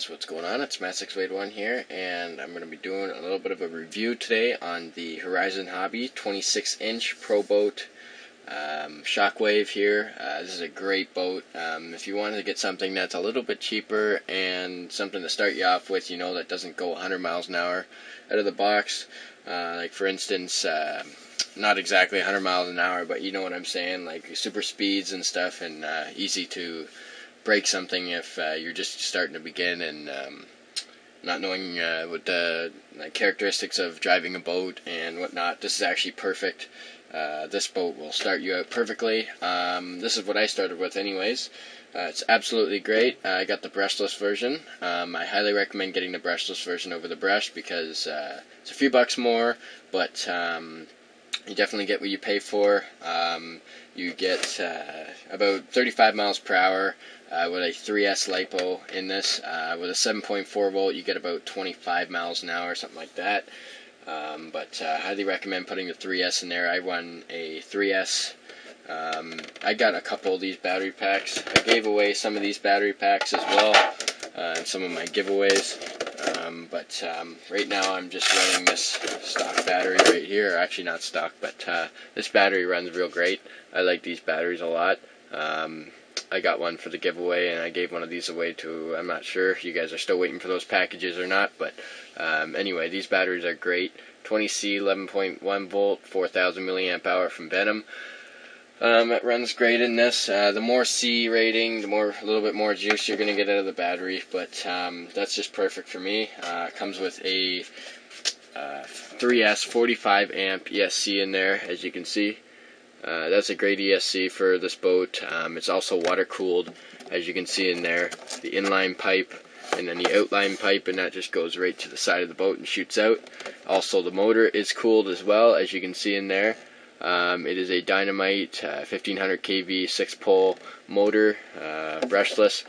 guys, what's going on? It's Matt681 here, and I'm going to be doing a little bit of a review today on the Horizon Hobby 26-inch Pro Boat Shockwave here. This is a great boat. If you wanted to get something that's a little bit cheaper and something to start you off with, you know, that doesn't go 100 miles an hour out of the box, like for instance, not exactly 100 miles an hour, but you know what I'm saying, like super speeds and stuff, and easy to break something if you're just starting to begin and not knowing what the characteristics of driving a boat and whatnot. This is actually perfect. This boat will start you out perfectly. This is what I started with anyways. It's absolutely great. I got the brushless version. I highly recommend getting the brushless version over the brush because it's a few bucks more, but you definitely get what you pay for. You get about 35 miles per hour with a 3S LiPo in this. With a 7.4 volt, you get about 25 miles an hour, something like that. But highly recommend putting the 3S in there. I run a 3S. I got a couple of these battery packs. I gave away some of these battery packs as well in some of my giveaways. But right now I'm just running this stock battery right here. Actually not stock, but this battery runs real great. I like these batteries a lot. I got one for the giveaway, and I gave one of these away to, I'm not sure if you guys are still waiting for those packages or not, but anyway, these batteries are great. 20C 11.1 volt, 4,000 milliamp hour from Venom. It runs great in this. The more C rating, the a little bit more juice you're going to get out of the battery, but that's just perfect for me. It comes with a 3S 45 amp ESC in there, as you can see. That's a great ESC for this boat. It's also water cooled, as you can see in there. The inline pipe and then the outline pipe, and that just goes right to the side of the boat and shoots out. Also the motor is cooled as well, as you can see in there. It is a Dynamite 1500 kV 6-pole motor, brushless,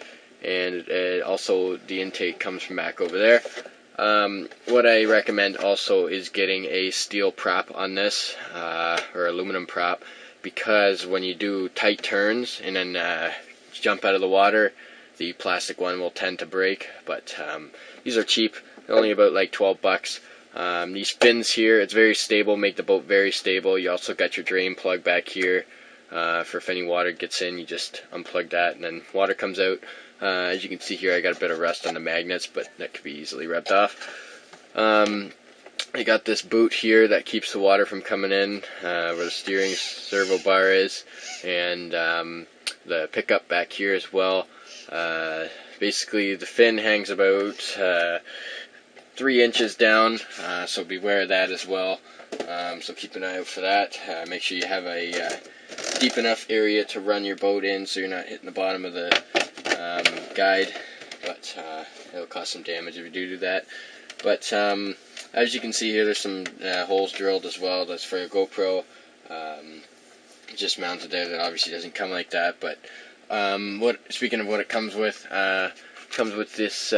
and also the intake comes from back over there. What I recommend also is getting a steel prop on this, or aluminum prop, because when you do tight turns and then jump out of the water, the plastic one will tend to break. But these are cheap, only about like 12 bucks. These fins here, it's very stable, make the boat very stable. You also got your drain plug back here for if any water gets in, you just unplug that and then water comes out. As you can see here, I got a bit of rust on the magnets, but that could be easily rubbed off. I got this boot here that keeps the water from coming in, where the steering servo bar is, and the pickup back here as well. Basically, the fin hangs about 3 inches down, so beware of that as well. So keep an eye out for that. Make sure you have a deep enough area to run your boat in so you're not hitting the bottom of the guide, but it'll cause some damage if you do that. But as you can see here, there's some holes drilled as well. That's for a GoPro. Just mounted there. That obviously doesn't come like that, but speaking of what it comes with this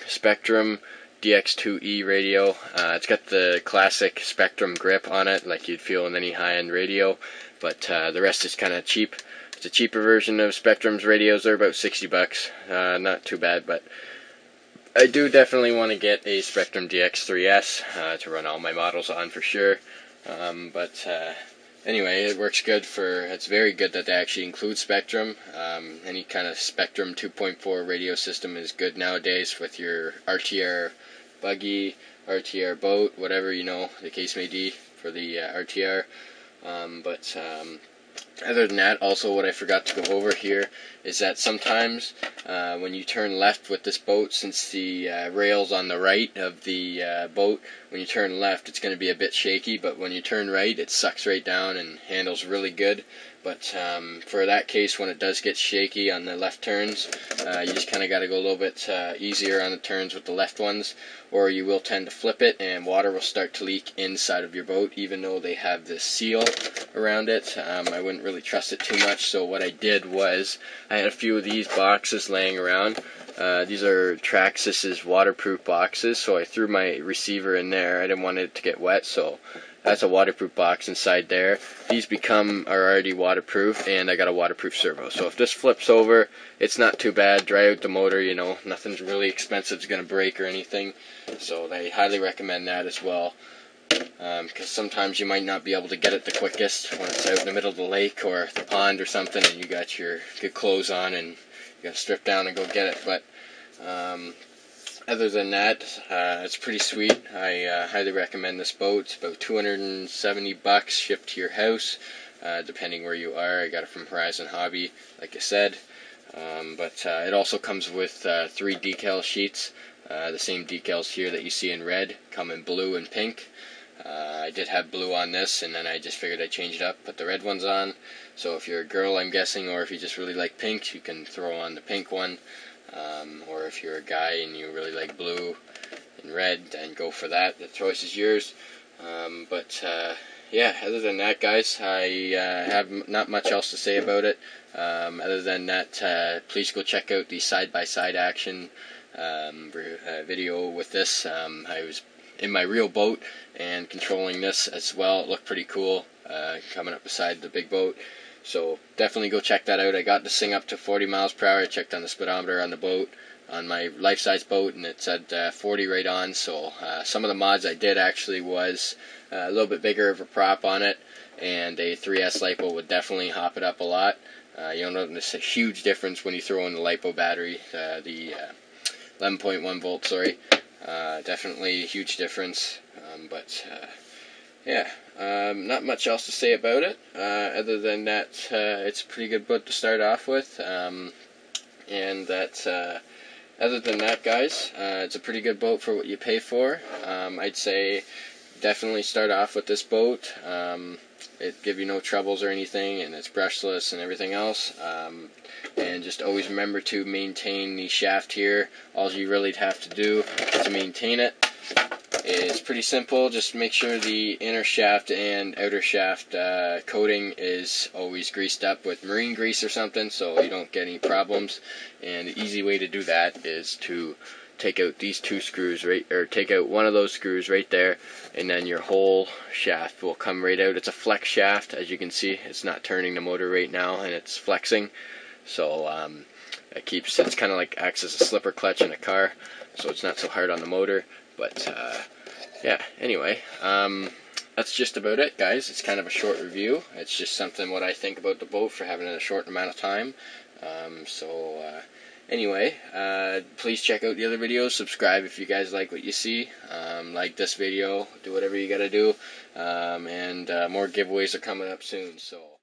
Spektrum DX2E radio. It's got the classic Spektrum grip on it, like you'd feel in any high-end radio, but the rest is kind of cheap. It's a cheaper version of Spektrum's radios. They're about 60 bucks. Not too bad, but I do definitely want to get a Spektrum DX3S to run all my models on for sure. Anyway, it works good it's very good that they actually include Spektrum. Any kind of Spektrum 2.4 radio system is good nowadays with your RTR buggy, RTR boat, whatever, you know, the case may be for the RTR. Other than that, also what I forgot to go over here is that sometimes when you turn left with this boat, since the rail's on the right of the boat, when you turn left it's going to be a bit shaky, but when you turn right it sucks right down and handles really good. But for that case, when it does get shaky on the left turns, you just kind of got to go a little bit easier on the turns with the left ones, or you will tend to flip it and water will start to leak inside of your boat, even though they have this seal around it. I wouldn't really trust it too much, so what I did was I had a few of these boxes laying around. These are Traxxas's waterproof boxes, so I threw my receiver in there. I didn't want it to get wet, so has a waterproof box inside there. These are already waterproof, and I got a waterproof servo. So if this flips over, it's not too bad. Dry out the motor, you know, nothing's really expensive is going to break or anything. So I highly recommend that as well. Because sometimes you might not be able to get it the quickest when it's out in the middle of the lake or the pond or something, and you got your good clothes on and you got to strip down and go get it. But other than that, it's pretty sweet. I highly recommend this boat. It's about $270 shipped to your house, depending where you are. I got it from Horizon Hobby, like I said. But it also comes with 3 decal sheets. The same decals here that you see in red come in blue and pink. I did have blue on this, and then I just figured I'd change it up, put the red ones on. So if you're a girl, I'm guessing, or if you just really like pink, you can throw on the pink one. Or if you're a guy and you really like blue and red, then go for that. The choice is yours. Yeah, other than that, guys, I have not much else to say about it. Other than that, please go check out the side-by-side action video with this. I was in my real boat and controlling this as well. It looked pretty cool, coming up beside the big boat. So definitely go check that out. I got this thing up to 40 miles per hour. I checked on the speedometer on the boat, on my life-size boat, and it said 40 right on. So some of the mods I did actually was a little bit bigger of a prop on it, and a 3S LiPo would definitely hop it up a lot. You'll notice a huge difference when you throw in the LiPo battery, the 11.1 volt, sorry. Definitely a huge difference. Yeah, not much else to say about it, other than that it's a pretty good boat to start off with, other than that, guys, it's a pretty good boat for what you pay for. I'd say definitely start off with this boat. It give you no troubles or anything, and it's brushless and everything else. And just always remember to maintain the shaft here. All you really have to do to maintain it is pretty simple. Just make sure the inner shaft and outer shaft coating is always greased up with marine grease or something, so you don't get any problems. And the easy way to do that is to take out these 2 screws, or take out one of those screws right there, and then your whole shaft will come right out. It's a flex shaft, as you can see. It's not turning the motor right now, and it's flexing. So it's kind of like acts as a slipper clutch in a car, so it's not so hard on the motor. But yeah, anyway, that's just about it, guys. It's kind of a short review. It's just something what I think about the boat for having it a short amount of time. Anyway, please check out the other videos. Subscribe if you guys like what you see. Like this video. Do whatever you gotta do. And more giveaways are coming up soon. So.